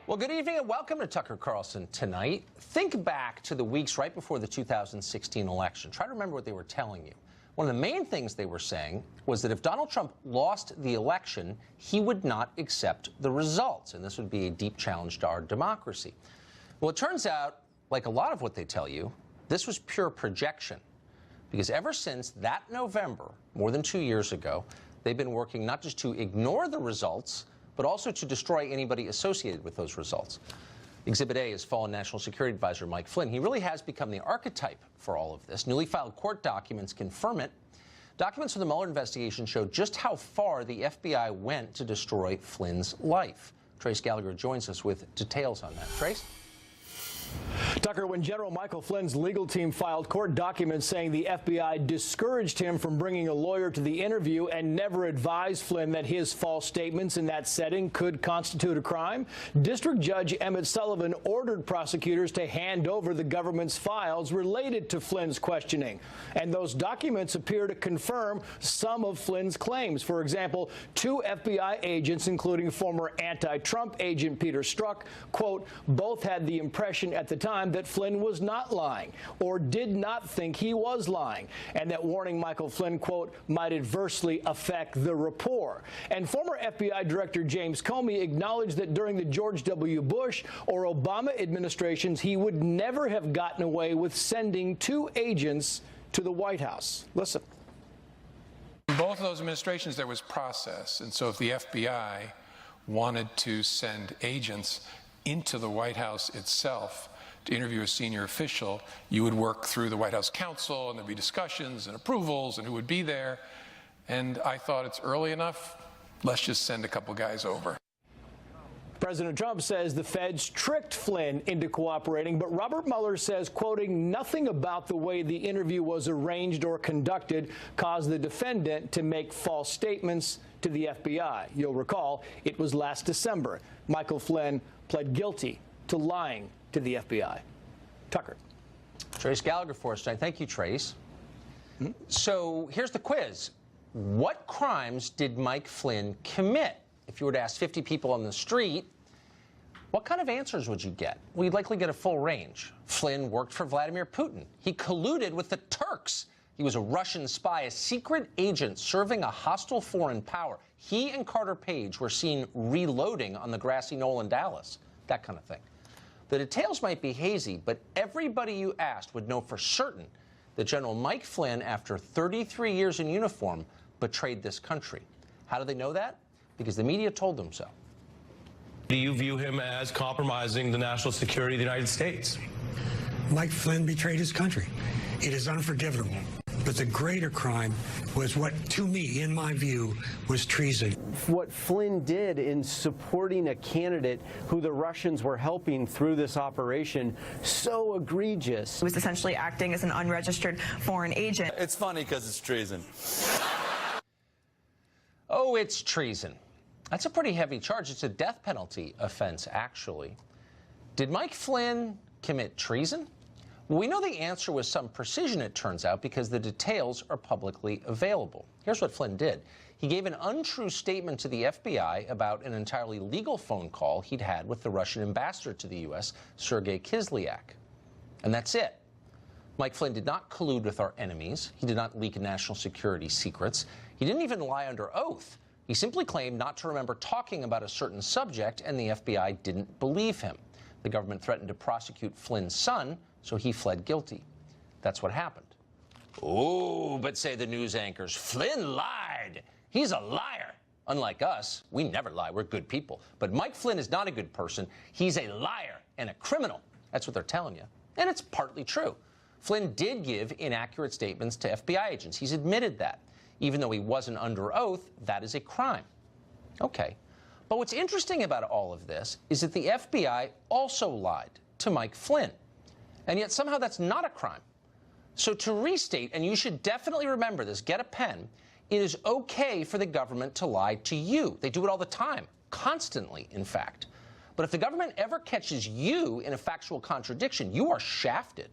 Well, good evening and welcome to Tucker Carlson Tonight. Think back to the weeks right before the 2016 election. Try to remember what they were telling you. One of the main things they were saying was that if Donald Trump lost the election, he would not accept the results, and this would be a deep challenge to our democracy. Well, it turns out, like a lot of what they tell you, this was pure projection, because ever since that November, more than 2 years ago, they've been working not just to ignore the results, but also to destroy anybody associated with those results. Exhibit A is fallen National Security Advisor Mike Flynn. He really has become the archetype for all of this. Newly filed court documents confirm it. Documents from the Mueller investigation show just how far the FBI went to destroy Flynn's life. Trace Gallagher joins us with details on that. Trace? Tucker, when General Michael Flynn's legal team filed court documents saying the FBI discouraged him from bringing a lawyer to the interview and never advised Flynn that his false statements in that setting could constitute a crime, District Judge Emmett Sullivan ordered prosecutors to hand over the government's files related to Flynn's questioning. And those documents appear to confirm some of Flynn's claims. For example, 2 FBI agents, including former anti-Trump agent Peter Strzok, quote, both had the impression at the time that Flynn was not lying or did not think he was lying, and that warning Michael Flynn, quote, might adversely affect the rapport. And former FBI Director James Comey acknowledged that during the George W. Bush or Obama administrations, he would never have gotten away with sending 2 agents to the White House. Listen. In both of those administrations, there was process, and so if the FBI wanted to send agents into the White House itself to interview a senior official, you would work through the White House counsel, and there'd be discussions and approvals and who would be there. And I thought it's early enough, let's just send a couple guys over. President Trump says the feds tricked Flynn into cooperating, but Robert Mueller says, quoting, nothing about the way the interview was arranged or conducted caused the defendant to make false statements to the FBI. You'll recall it was last December. Michael Flynn pled guilty to lying to the FBI. Tucker. Trace Gallagher for us tonight. Thank you, Trace. So here's the quiz. What crimes did Mike Flynn commit? If you were to ask 50 people on the street, what kind of answers would you get? Well, you'd likely get a full range. Flynn worked for Vladimir Putin. He colluded with the Turks. He was a Russian spy, a secret agent serving a hostile foreign power. He and Carter Page were seen reloading on the grassy knoll in Dallas, that kind of thing. The details might be hazy, but everybody you asked would know for certain that General Mike Flynn, after 33 years in uniform, betrayed this country. How do they know that? Because the media told them so. Do you view him as compromising the national security of the United States? Mike Flynn betrayed his country. It is unforgivable. But the greater crime was what, to me, in my view, was treason. What Flynn did in supporting a candidate who the Russians were helping through this operation, so egregious. He was essentially acting as an unregistered foreign agent. It's funny because it's treason. Oh, it's treason. That's a pretty heavy charge. It's a death penalty offense, actually. Did Mike Flynn commit treason? Well, we know the answer with some precision, it turns out, because the details are publicly available. Here's what Flynn did. He gave an untrue statement to the FBI about an entirely legal phone call he'd had with the Russian ambassador to the U.S., Sergei Kislyak. And that's it. Mike Flynn did not collude with our enemies. He did not leak national security secrets. He didn't even lie under oath. He simply claimed not to remember talking about a certain subject, and the FBI didn't believe him. The government threatened to prosecute Flynn's son, so he fled guilty. That's what happened. Oh, but say the news anchors, Flynn lied. He's a liar. Unlike us, we never lie. We're good people. But Mike Flynn is not a good person. He's a liar and a criminal. That's what they're telling you. And it's partly true. Flynn did give inaccurate statements to FBI agents. He's admitted that. Even though he wasn't under oath, that is a crime. Okay. But what's interesting about all of this is that the FBI also lied to Mike Flynn. And yet somehow that's not a crime. So to restate, and you should definitely remember this, get a pen, it is okay for the government to lie to you. They do it all the time, constantly, in fact. But if the government ever catches you in a factual contradiction, you are shafted.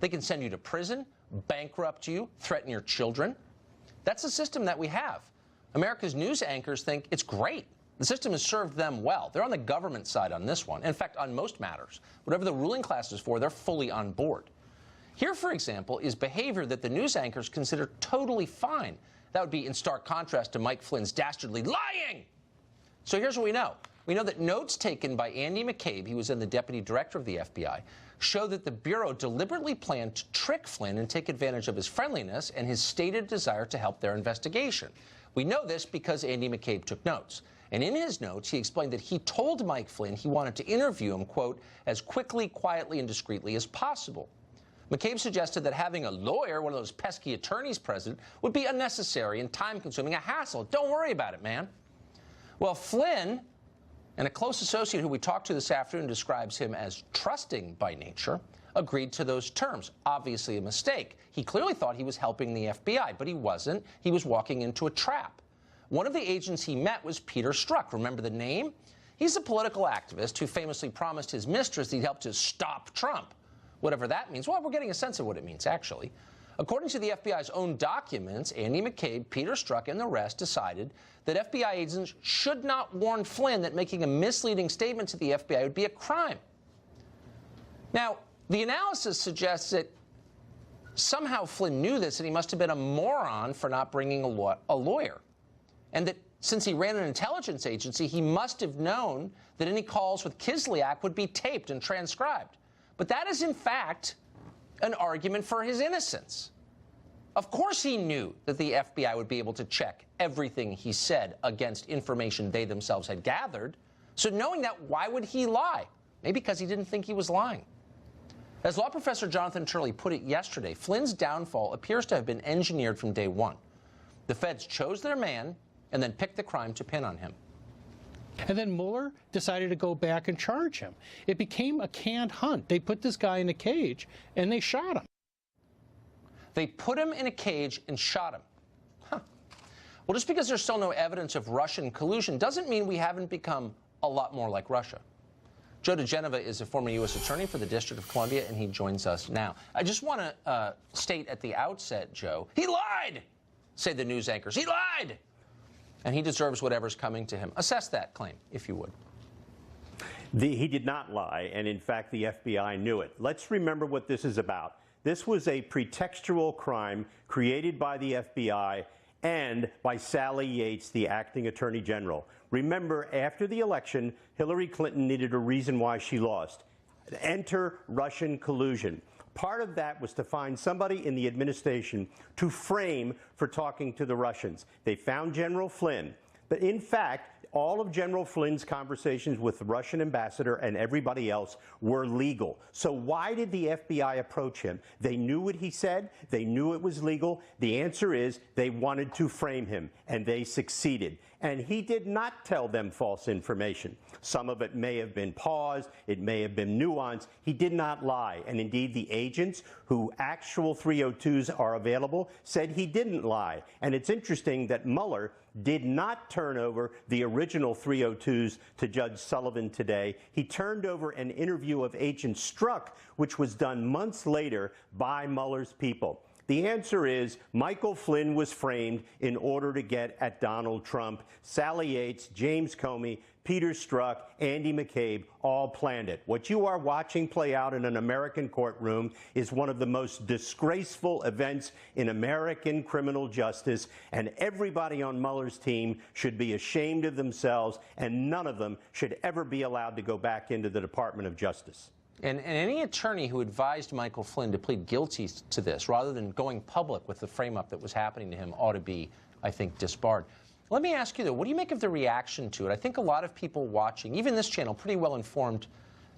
They can send you to prison, bankrupt you, threaten your children. That's the system that we have. America's news anchors think it's great. The system has served them well. They're on the government side on this one. In fact, on most matters, whatever the ruling class is for, they're fully on board. Here, for example, is behavior that the news anchors consider totally fine. That would be in stark contrast to Mike Flynn's dastardly lying. So here's what we know. We know that notes taken by Andy McCabe, he was then the deputy director of the FBI, show that the Bureau deliberately planned to trick Flynn and take advantage of his friendliness and his stated desire to help their investigation. We know this because Andy McCabe took notes. And in his notes, he explained that he told Mike Flynn he wanted to interview him, quote, as quickly, quietly, and discreetly as possible. McCabe suggested that having a lawyer, one of those pesky attorneys present, would be unnecessary and time-consuming, a hassle. Don't worry about it, man. Well, Flynn, and a close associate who we talked to this afternoon describes him as trusting by nature, agreed to those terms. Obviously a mistake. He clearly thought he was helping the FBI, but he wasn't. He was walking into a trap. One of the agents he met was Peter Strzok. Remember the name? He's a political activist who famously promised his mistress he'd help to stop Trump. Whatever that means. Well, we're getting a sense of what it means, actually. According to the FBI's own documents, Andy McCabe, Peter Strzok, and the rest decided that FBI agents should not warn Flynn that making a misleading statement to the FBI would be a crime. Now, the analysis suggests that somehow Flynn knew this and he must have been a moron for not bringing a lawyer. And that since he ran an intelligence agency, he must have known that any calls with Kislyak would be taped and transcribed. But that is, in fact, an argument for his innocence. Of course he knew that the FBI would be able to check everything he said against information they themselves had gathered. So knowing that, why would he lie? Maybe because he didn't think he was lying. As law professor Jonathan Turley put it yesterday, Flynn's downfall appears to have been engineered from day one. The feds chose their man and then picked the crime to pin on him. And then Mueller decided to go back and charge him. It became a canned hunt. They put this guy in a cage and they shot him. They put him in a cage and shot him. Huh. Well, just because there's still no evidence of Russian collusion doesn't mean we haven't become a lot more like Russia. Joe DeGenova is a former U.S. attorney for the District of Columbia, and he joins us now. I just want to state at the outset, Joe, he lied, say the news anchors. He lied! And he deserves whatever's coming to him. Assess that claim, if you would. He did not lie, and in fact, the FBI knew it. Let's remember what this is about. This was a pretextual crime created by the FBI and by Sally Yates, the acting attorney general. Remember, after the election, Hillary Clinton needed a reason why she lost. Enter Russian collusion. Part of that was to find somebody in the administration to frame for talking to the Russians. They found General Flynn. But in fact, all of General Flynn's conversations with the Russian ambassador and everybody else were legal. So why did the FBI approach him? They knew what he said. They knew it was legal. The answer is they wanted to frame him, and they succeeded. And he did not tell them false information. Some of it may have been paused. It may have been nuanced. He did not lie. And indeed, the agents who actual 302s are available said he didn't lie. And it's interesting that Mueller did not turn over the original 302s to Judge Sullivan today. He turned over an interview of Agent Strzok, which was done months later by Mueller's people. The answer is Michael Flynn was framed in order to get at Donald Trump. Sally Yates, James Comey, Peter Strzok, Andy McCabe all planned it. What you are watching play out in an American courtroom is one of the most disgraceful events in American criminal justice, and everybody on Mueller's team should be ashamed of themselves, and none of them should ever be allowed to go back into the Department of Justice. And any attorney who advised Michael Flynn to plead guilty to this, rather than going public with the frame-up that was happening to him, ought to be, I think, disbarred. Let me ask you, though, what do you make of the reaction to it? I think a lot of people watching, even this channel, pretty well-informed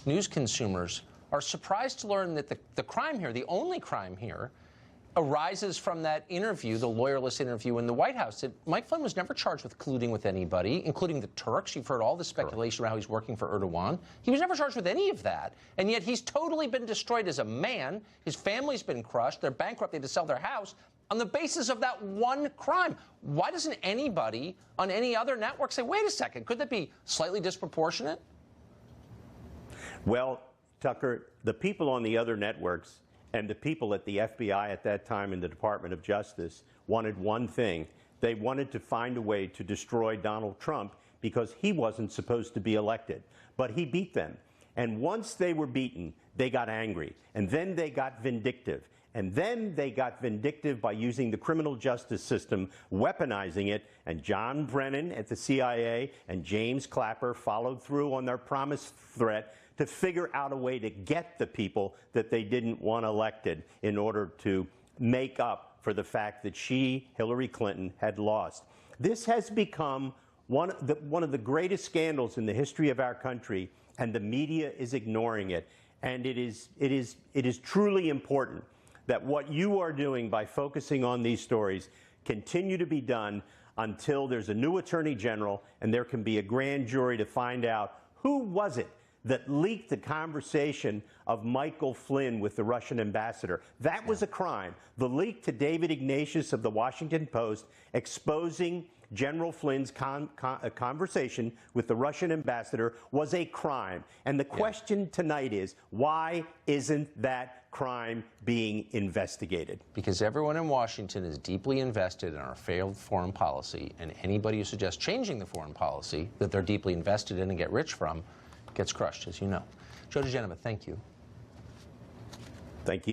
news consumers, are surprised to learn that the crime here, the only crime here, arises from that interview, the lawyerless interview in the White House. That Mike Flynn was never charged with colluding with anybody, including the Turks. You've heard all the speculation around how he's working for Erdogan. He was never charged with any of that, and yet he's totally been destroyed as a man. His family's been crushed. They're bankrupt. They had to sell their house on the basis of that one crime. Why doesn't anybody on any other network say, wait a second, could that be slightly disproportionate? Well, Tucker, the people on the other networks and the people at the FBI at that time in the Department of Justice wanted one thing. They wanted to find a way to destroy Donald Trump because he wasn't supposed to be elected. But he beat them. And once they were beaten, they got angry. And then they got vindictive. And then they got vindictive by using the criminal justice system, weaponizing it. And John Brennan at the CIA and James Clapper followed through on their promised threat to figure out a way to get the people that they didn't want elected in order to make up for the fact that Hillary Clinton, had lost. This has become one of the greatest scandals in the history of our country, and the media is ignoring it. And it is truly important that what you are doing by focusing on these stories continue to be done until there's a new attorney general and there can be a grand jury to find out who was it that leaked the conversation of Michael Flynn with the Russian ambassador. That was a crime. The leak to David Ignatius of the Washington Post exposing General Flynn's conversation with the Russian ambassador was a crime. And the question tonight is, why isn't that crime being investigated? Because everyone in Washington is deeply invested in our failed foreign policy, and anybody who suggests changing the foreign policy that they're deeply invested in and get rich from gets crushed, as you know. Joe diGenova, thank you. Thank you.